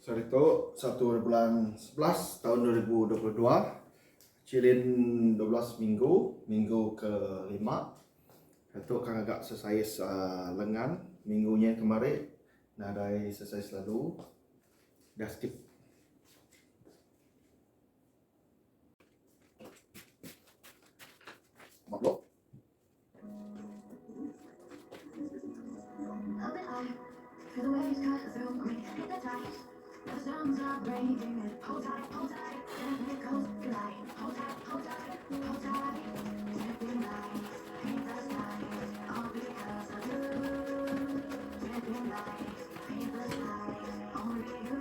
Hari itu 1 bulan 11 tahun 2022, Chilen 12 minggu, minggu ke-5. Itu akan agak Sesais lengan. Minggunya yang kemarin nadai Sesais lalu. Dah skip. Maklum. Feel the waves cut through me, hit the tide. The sounds are breaking it. Hold tight, and it goes glide. Hold tight, dripping lights, paint the skies, all because of you. Dripping lights, paint the skies, only you.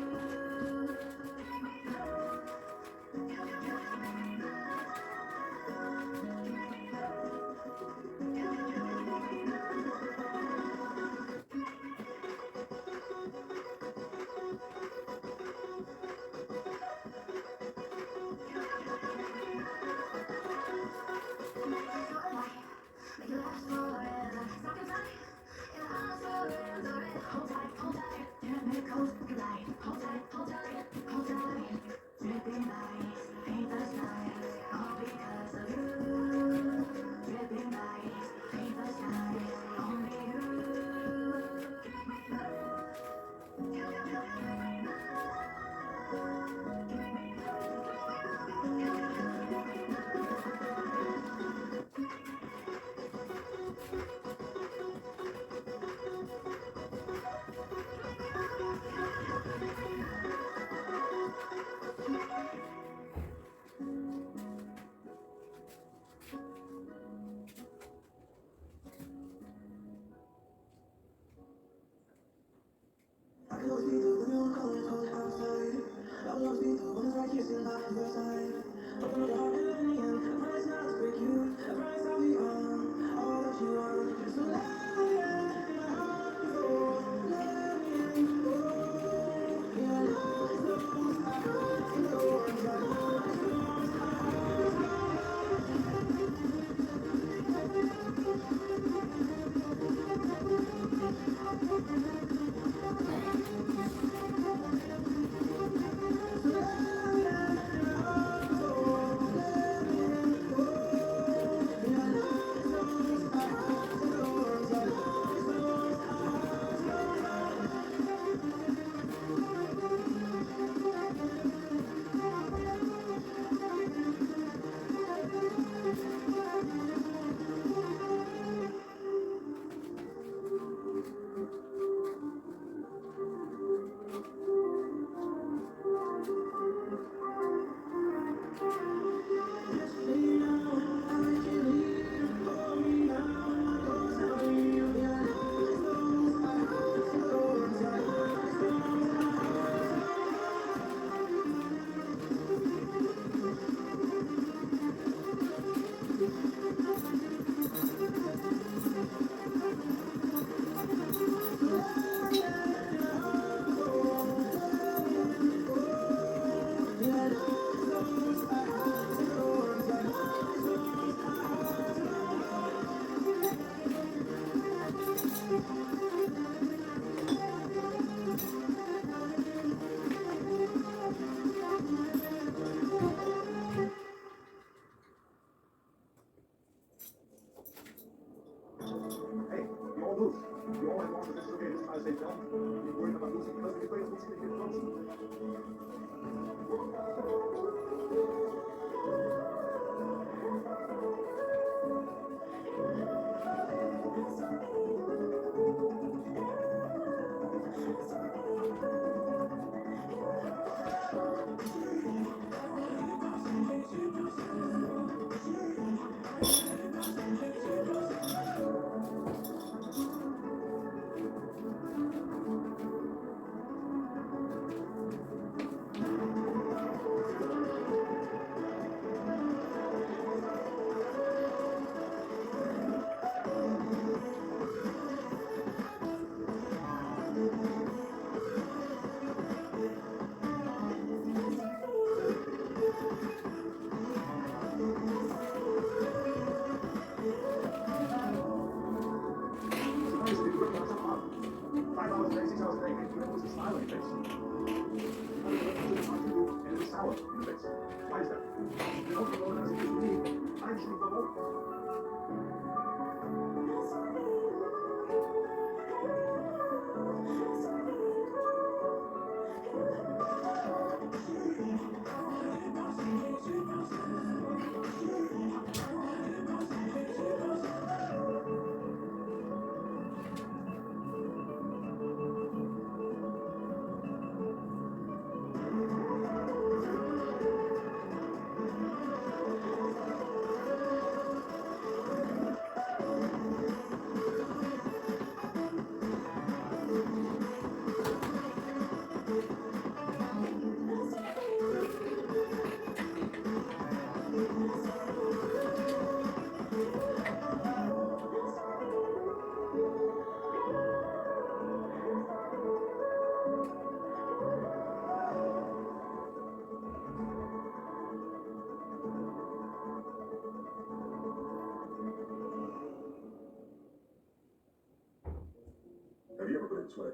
and sweat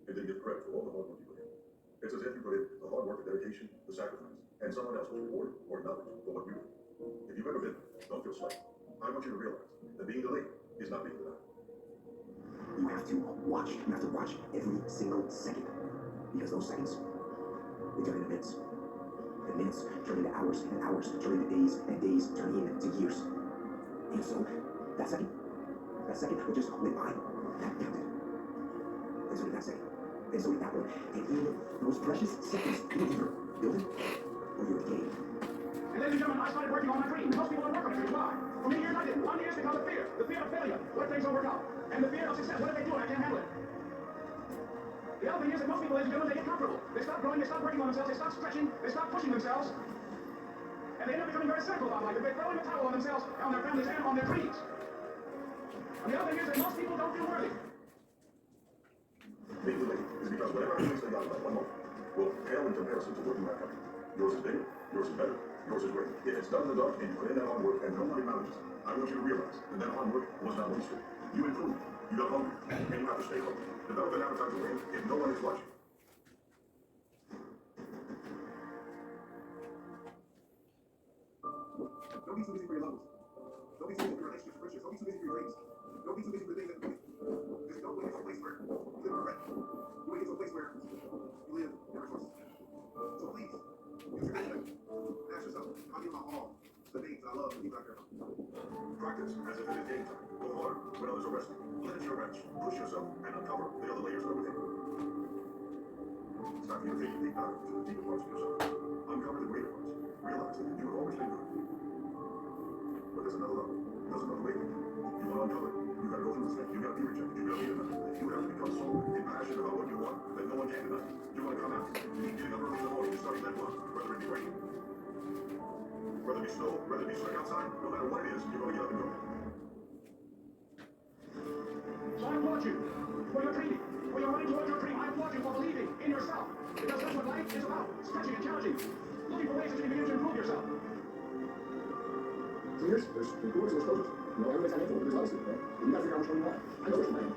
and didn't get credit for all the hard work you put in. It's as if you put in the hard work, the dedication, the sacrifice, and someone else was rewarded or acknowledged for what you did. If you've ever been there, don't feel slight. I want you to realize that being delayed is not being denied. You have to watch. You have to watch every single second. Because those seconds, they turn into minutes. And minutes turn into hours, and hours turn into days, and days turn into years. And so, that second would just went by. That counted. And so did that second. And so did that one. And in those precious seconds, you either build it or you're decaying. And ladies and gentlemen, I started working on my dream. Most people don't work on their dream. Why? For many years I didn't. One years because of fear. The fear of failure. What if things don't work out? And the fear of success. What if they do and I can't handle it? The other thing is that most people, ladies and gentlemen, they get comfortable. They stop growing, they stop working on themselves, they stop stretching, they stop pushing themselves. And they end up becoming very cynical about life. They're throwing the towel on themselves, on their families, and on their dreams. And the other thing is that most people don't feel worthy. Being delayed is because whatever happens in God one moment will pale in comparison to what you have coming. Yours is bigger, yours is better, yours is great. If it's done in the dark and you put in that hard work and no one acknowledges it, I want you to realize that that hard work was not wasted. You improved, you got hungry, and you have to stay hungry. Develop an appetite to win if no one is watching. Don't be too busy for your lovers. Don't be too busy for your relationships, friendships. Don't be too busy for your dreams. Don't be too busy for the things that you do. Just don't wait to a place where you live in regret. You wait to a place where you live in resources. So please, use your time. Ask yourself, how do you my all the things I love and the people I care about? Practice as if it is game time. Go hard when others are resting. Limit your wrench, push yourself, and uncover the other layers that are within you. It's time for you to take a deep dive into the deeper parts of yourself. Uncover the greater parts. Realize that you have always been good. But there's another level. There's another way. You want to uncover it. You gotta go through the thing. You gotta be rejected. You gotta be denied. You have to become so impassioned about what you want that no one can deny. You want to come out. Getting up early in the morning and starting that run, whether it be raining, whether it be snow, whether it be sunny outside, no matter what it is, you're going to get up and go. So I applaud you for your dreaming, for your running towards your dream. I applaud you for believing in yourself. Because that's what life is about. Stretching and challenging. Looking for ways that you can begin to improve yourself. So there's rewards and exposures. You know, everybody's having influence. There's obviously, right? You gotta figure out which one you want. I know which one I am.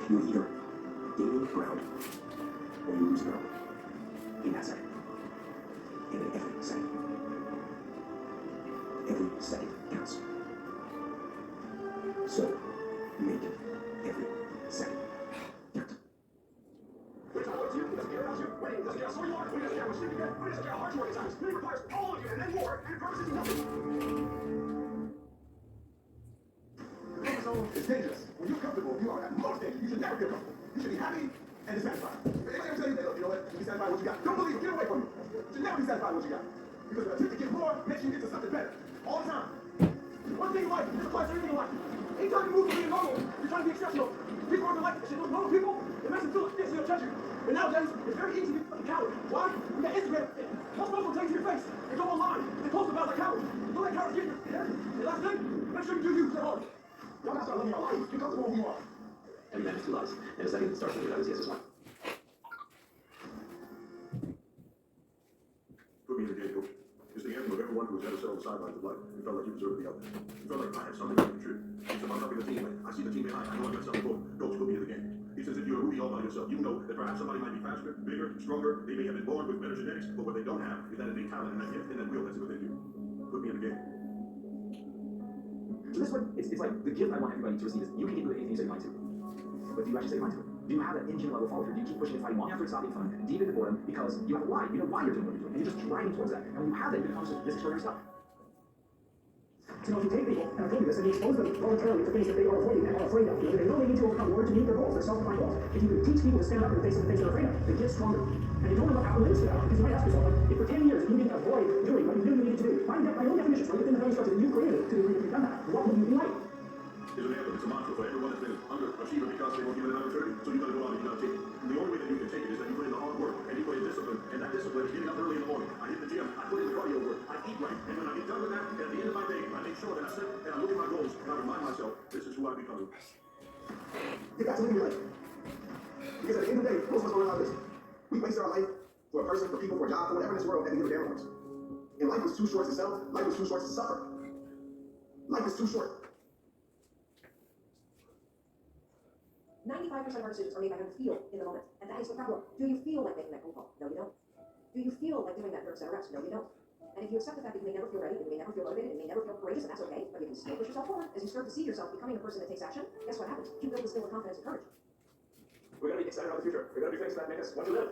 You either gain ground or you lose ground. In that second. And in every second. Every second counts. So, make every second count. We're talking about you. It doesn't care about you. Wait, it doesn't care how you are. It doesn't care how much sleep you get. It doesn't care how hard you work at times. It requires all of you and then more. And purpose is nothing. Comfort zone is dangerous. When you're comfortable, you are at most dangerous. You should never feel comfortable. You should be happy and dissatisfied. If anybody ever tell you that, look, you know what? You be satisfied with what you got. Don't believe it. Get away from you. You should never be satisfied with what you got. Because the attempt to get more makes you get to something better. All the time. One thing in life, this applies to everything in life. Anytime you move from being normal, you're trying to be exceptional. People aren't like that shit. Those normal people, it makes them feel like this, they'll judge you. But nowadays, it's very easy to be a coward. Why? We got Instagram. Most folks will take to your face and go online and post about the coward. Don't let cowards get your head. And last thing, make sure you do you. Stay hard. Y'all gotta start living your life. You're comfortable who you are. Every man has two lives. And the second starts with without his yes is one. Put me in the game, coach. It's the anthem of everyone who has ever sat on the sidelines of life and felt like you deserve to be out there. You felt like I had something to contribute. It's about helping the team. I see the team behind. I know I got something for. Coach, put me in the game. He says if you're a movie all by yourself, you know that perhaps somebody might be faster, bigger, stronger. They may have been born with better genetics, but what they don't have is that innate talent and that gift and that will that's within you. Put me in the game. So this one, it's like the gift I want everybody to receive is you can get good at anything you set your mind to. But do you actually set your mind to it? Do you have that engine level follow through? Do you keep pushing and fighting long after it's not being fun, deep into boredom, because you have a why? You know why you're doing what you're doing, and you're just driving towards that. And when you have that, you become this extraordinary stuff. So if you take people, and I told you this, and you expose them voluntarily to things that they are avoiding and are afraid of, that they know they need to overcome in order to meet their goals, their self-defined goals. If you can teach people to stand up in the face of the things they're afraid of, they get stronger. And you don't know what that limits to that, because you might ask yourself, like, if for 10 years you didn't avoid doing what you knew you needed to do, by your definitions, right, within the very structure that you've created to the degree that you've done that, what would you be like? It's an anthem, it's a mantra for everyone that's been underachiever because they won't give it an opportunity. So you gotta go out and you gotta take it. And the only way that you can take it is that you put in the hard work and you put in discipline. And that discipline is getting up early in the morning. I hit the gym, I put in the cardio work, I eat right. And when I get done with that, at the end of my day, I make sure that I sit and I look at my goals and I remind myself, this is who I become. You got to live your life. Because at the end of the day, most of us don't realize this. We waste our life for a person, for people, for a job, for whatever in this world, and we give a damn about us. And life is too short to settle. Life is too short to suffer. Life is too short. 95% of our decisions are made by how you feel in the moment. And that is the problem. Do you feel like making that phone call? No, you don't. Do you feel like doing that 30% rest? No, you don't. And if you accept the fact that you may never feel ready, and you may never feel motivated, and you may never feel courageous, and that's okay, but you can still push yourself forward as you start to see yourself becoming a person that takes action, guess what happens? You build the skill of confidence and courage. We're going to be excited about the future. We're going to do things that make us want to live.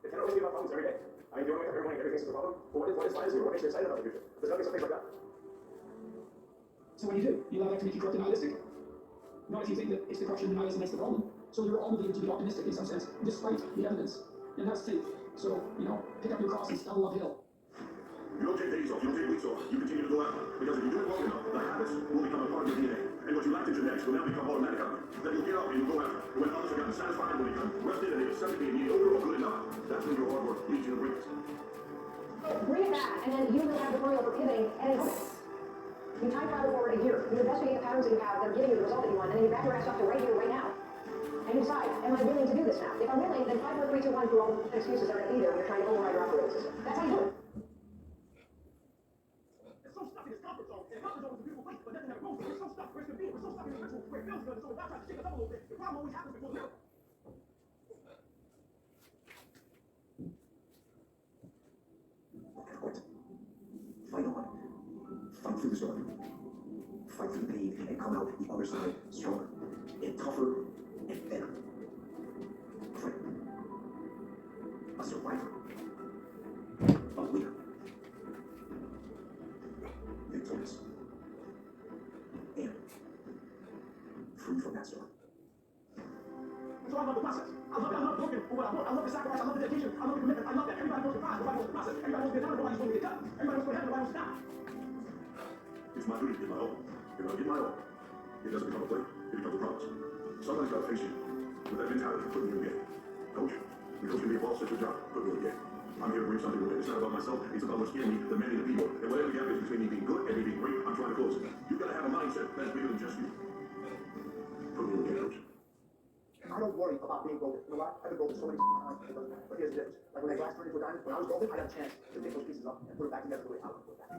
It cannot always be about problems every day. I mean, you don't wake up every morning, every face is a problem. But what inspires you? What makes you excited about the future? There's got to be some things like that. So when you do, you allow that to make you corrupt and nihilistic. Not if you think that it's the corruption and nihilism that's the problem. So you're obligated to be optimistic in some sense, despite the evidence. And that's faith. So, pick up your cross and stumble uphill. You don't take days off, you don't take weeks off, you continue to go out. Because if you do it long enough, the habits will become a part of your DNA. And what you lacked in genetics will now become automatic out. Then you'll get up and you'll go out. And when others have gotten satisfied, when you become rested and they accept being mediocre or good enough, that's when your hard work leads you to greatness. Bring it back, and then you will have the formula for pivoting any moment. You time travel forward a year. You investigate the patterns that you have that are giving you the result that you want, and then you back your ass up to right here, right now. And you decide, am I willing to do this now? If I'm willing, then 5, 4, 3, 2, 1 through all the excuses that are going to be there when you're trying to override your operating system. That's how you do it. It's so stuck in its comfort zone. And comfort zone is a beautiful place, but doesn't have a goal. We're so stuck where it's convenient. We're so stuck in the ritual where it feels good. So we're not trying to shake it up a little bit. The problem always happens before the middle. Fight on. Fight through the storm. Fight through the pain and come out the other side stronger and tougher and better. Fight. A survivor. A winner. Victorious. And free from that storm. So I love the process. I love working for what I want. I love the sacrifice. I love the dedication. I love the commitment. I love that everybody knows the prize. Nobody knows the process. Everybody knows the time. Nobody's going to get cut. Everybody knows what happened. Nobody knows the time. It's my duty to give my all. If I give my all, it doesn't become a play, it becomes a promise. Somebody's got to face you with that mentality, put me in the game. Coach, because you can be a boss at your job, put me in the game. I'm here to bring something to win. It's not about myself, it's about what's in me, the men and the people. And whatever gap is between me being good and me being great, I'm trying to close it. You've got to have a mindset that's bigger than just you. Put me in the game, coach. I don't worry about being golden. You know what? I've been golden so many times, it doesn't matter. But here's the difference. Like when that glass turned into a diamond, when I was golden, I got a chance to pick those pieces up and put it back together the way I want to put it back.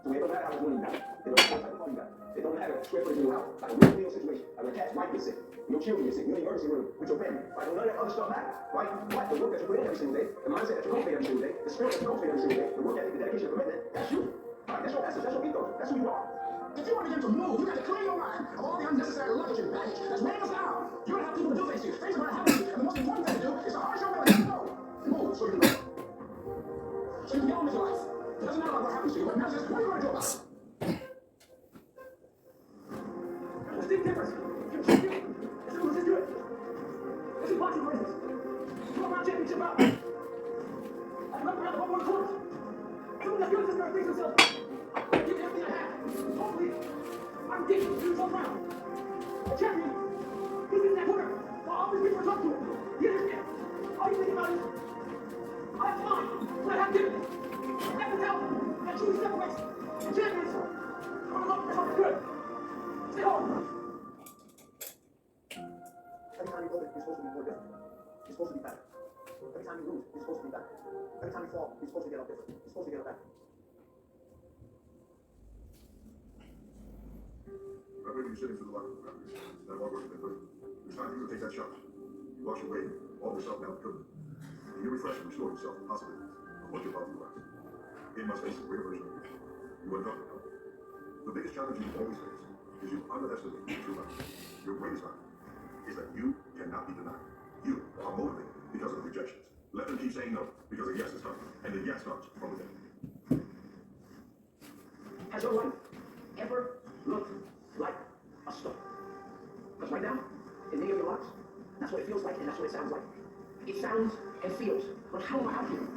So it don't matter how much money you got. It don't matter what type of fun you got. It don't matter square footage in your house. Like a real deal situation. Like when a cat's wife gets sick, your children get sick, you're in the emergency room with your family. Right? Well, none of that other stuff matters. Right? What? The work that you put in every single day, the mindset that you cultivate every single day, the spirit that you cultivate every single day, the work ethic, the dedication, the commitment, that's you. Right? That's your essence, that's your ethos, that's who you are. If you want to begin to move, you got to clear your mind of all the unnecessary luggage and baggage that's weighing us down. You're going to have people to do things to you. Things are going to happen to you. And the most important thing to do is to harness your will and go. Move so you can go. So you can get on with your life. It doesn't matter what happens to you. What matters is what are you going to do about it. There's a big difference. Let's do it. Let's do boxing, for instance. You want my championship out. I can run around the whole court. Everyone that's good at this guy thinks himself. Give me everything I have. Hopefully, I can get you to the 12th round. The champion, he's in that corner. While all these people are talking to him. You understand? All you think about is, I have mine. What I have given. That's the talent that truly separates champions from the local that's good. Stay home. Every time you go, you're supposed to be more different. You're supposed to be better. Every time you lose, you're supposed to be better. Every time you fall, you're supposed to get up different. You're supposed to get up better. Remember you're sitting through the locker room after that hard work has been put in. It's time for you to take that shot. You wash away all the yourself now good. And you refresh and restore yourself the possibilities of what you're about to learn. It must face a greater version of you. You uncover it. The biggest challenge you always face is you underestimate your life. Your greatest value is that you cannot be denied. You are motivated because of the rejections. Let them keep saying no because a yes is coming. And the yes comes from within. Has your life ever looked like a storm? Because right now, in many of your lives, that's what it feels like and that's what it sounds like. It sounds and feels, but how am I out here?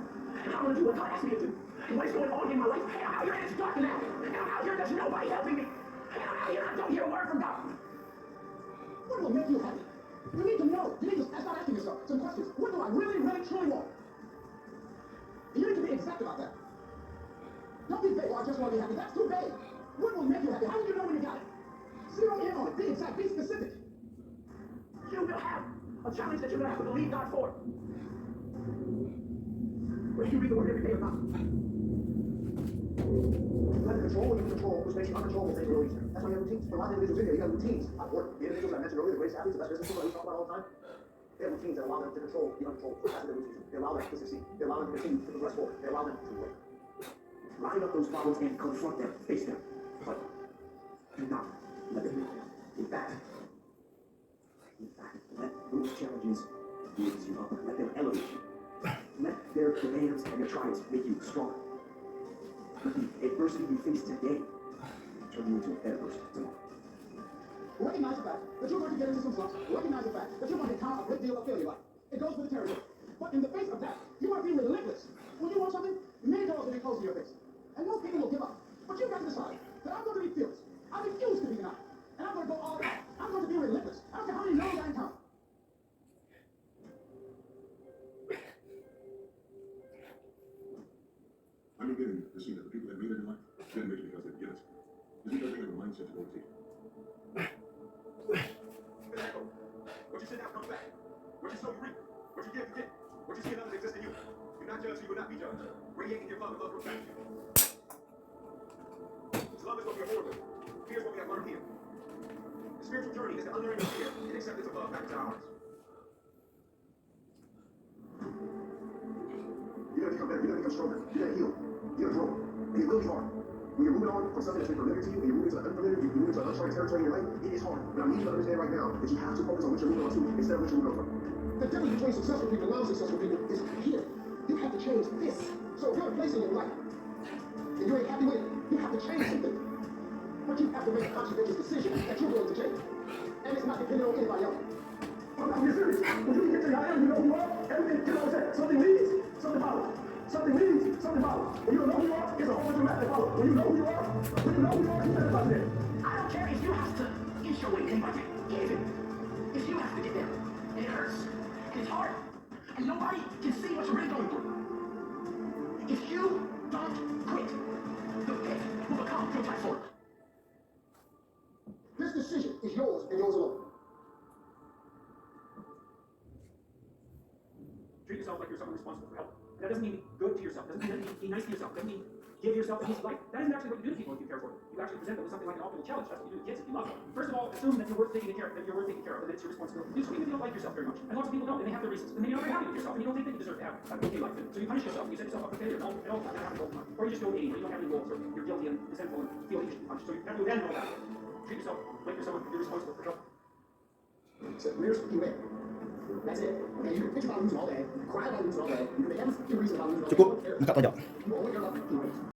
And how am I going to do what God asked me to do? And what is going on in my life? And I'm out here and it's dark now. And I'm out here and there's nobody helping me. And I'm out here and I don't hear a word from God. What will make you happy? You need to know. You need to start asking yourself some questions. What do I really, really, truly want? And you need to be exact about that. Don't be vague. Oh, I just want to be happy. That's too vague. What will make you happy? How will you know when you got it? Zero in on it. Be exact. Be specific. You will have a challenge that you're going to have to believe God for. Where you read the word every day or not. Let control what you control, which makes you uncontrollable things really easy. That's why you have routines. For a lot of individuals in here, you have routines. The individuals I mentioned earlier, the greatest athletes, the best business people that we talk about all the time, they have routines that allow them to control the uncontrollable. That's their routines. They allow them to succeed. They allow them to continue to progress forward. They allow them to win. Line up those problems and confront them, face them. But do not let them beat you. In fact, let those challenges raise you up. Let them elevate you. Let their demands and their triumphs make you stronger. Let the adversity you face today turn you into a better person tomorrow. Recognize the fact that you're going to get into some slumps. Recognize the fact that you're going to encounter a great deal of failure life. It goes with the territory. But in the face of that, you want to be relentless. When you want something, many doors will be closed in your face. And most people will give up. But you've got to decide that I'm going to be fearless. I refuse to be denied. And I'm going to go all out. I'm going to be relentless. I don't care how many no's I encounter. I'm beginning to see that the people that made it in life didn't make it because they did it. It's because they have a mindset to go take it. What you send out comes back. What you sow, you reap. What you give, you get. What you see in others exists in you. Do not judge, so you will not be judged. Radiate and give love, and love comes back to you. This love is what we are born with. Fear is what we have learned here. The spiritual journey is the unlearning of fear and acceptance of love back into our hearts. You gotta become better. You gotta become stronger. You gotta heal. You gotta grow. And it will be hard. When you're moving on from something that's been familiar to you, and you're moving to the unfamiliar, you're moving to uncharted territory in your life, it is hard. But I need you to understand right now that you have to focus on what you're moving on to instead of what you're moving on from. The difference between successful people and non-successful people is here. You have to change this. So if you're in a place in your life and you ain't happy with it, you have to change something. But you have to make a conscientious decision that you're willing to change. And it's not dependent on anybody else. I'm not being serious. When you get to the I am, you know who you are. Everything, you know what I'm saying? Something leads, something follows. Something leads, something follows. When you don't know who you are, it's a whole bunch of math that follows. When you know who you are, you better about it. I don't care if you have to inch your way in by day. Even if you have to get there. And it hurts. And it's hard. And nobody can see what you're really going through. If you don't quit, the pit will become your platform. This decision is yours and yours alone. Treat yourself like you're someone responsible for help. That doesn't mean be good to yourself. Doesn't mean be nice to yourself. Doesn't mean give yourself a piece of life. That isn't actually what you do to people if you care for them. You actually present them with something like an ultimate challenge. That's what you do to kids if you love them. First of all, assume that you're worth taking care of, and that it's your responsibility. You scream if you don't like yourself very much. And lots of people don't, and they have their reasons. And then you're not very happy with yourself, and you don't think that you deserve to have an okay life. So you punish yourself, and you set yourself up for failure, and all the time, that happens all the time. Or you just go eating, or you don't have any goals, or you're guilty and resentful and feel like you should be punished. So you have to abandon all that. Treat yourself like you're someone you're responsible for help. So where's you at? That's it. Okay, you can bitch about losing all day, you can cry about losing all day, you can make every reason about losing all day. Cukup, buka pojok. You